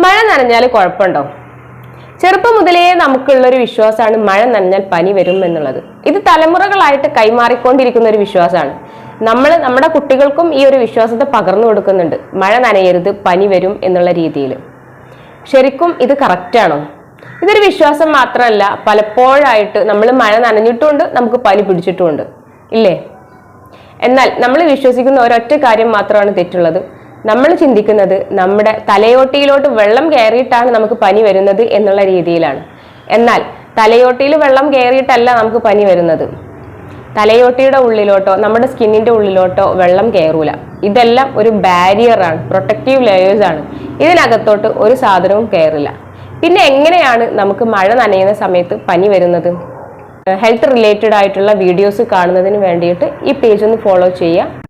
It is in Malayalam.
മഴ നനഞ്ഞാൽ കുഴപ്പമുണ്ടോ? ചെറുപ്പം മുതലേ നമുക്കുള്ളൊരു വിശ്വാസമാണ് മഴ നനഞ്ഞാൽ പനി വരും എന്നുള്ളത്. ഇത് തലമുറകളായിട്ട് കൈമാറിക്കൊണ്ടിരിക്കുന്ന ഒരു വിശ്വാസമാണ്. നമ്മുടെ കുട്ടികൾക്കും ഈ ഒരു വിശ്വാസത്തെ പകർന്നു കൊടുക്കുന്നുണ്ട്. മഴ നനയരുത്, പനി വരും എന്നുള്ള രീതിയിൽ. ശരിക്കും ഇത് കറക്റ്റാണോ? ഇതൊരു വിശ്വാസം മാത്രമല്ല, പലപ്പോഴായിട്ട് നമ്മൾ മഴ നനഞ്ഞിട്ടുമുണ്ട്, നമുക്ക് പനി പിടിച്ചിട്ടുമുണ്ട്, ഇല്ലേ? എന്നാൽ നമ്മൾ വിശ്വസിക്കുന്ന ഒരൊറ്റ കാര്യം മാത്രമാണ് തെറ്റുള്ളത്. നമ്മൾ ചിന്തിക്കുന്നത് നമ്മുടെ തലയോട്ടിയിലോട്ട് വെള്ളം കയറിയിട്ടാണ് നമുക്ക് പനി വരുന്നത് എന്നുള്ള രീതിയിലാണ്. എന്നാൽ തലയോട്ടിയിൽ വെള്ളം കയറിയിട്ടല്ല നമുക്ക് പനി വരുന്നത്. തലയോട്ടിയുടെ ഉള്ളിലോട്ടോ നമ്മുടെ സ്കിന്നിന്റെ ഉള്ളിലോട്ടോ വെള്ളം കയറൂല. ഇതെല്ലാം ഒരു ബാരിയറാണ്, പ്രൊട്ടക്റ്റീവ് ലെയേഴ്സ് ആണ്. ഇതിനകത്തോട്ട് ഒരു സാധനവും കയറില്ല. പിന്നെ എങ്ങനെയാണ് നമുക്ക് മഴ നനയുന്ന സമയത്ത് പനി വരുന്നത്? ഹെൽത്ത് റിലേറ്റഡ് ആയിട്ടുള്ള വീഡിയോസ് കാണുന്നതിന് വേണ്ടിയിട്ട് ഈ പേജ് ഒന്ന് ഫോളോ ചെയ്യുക.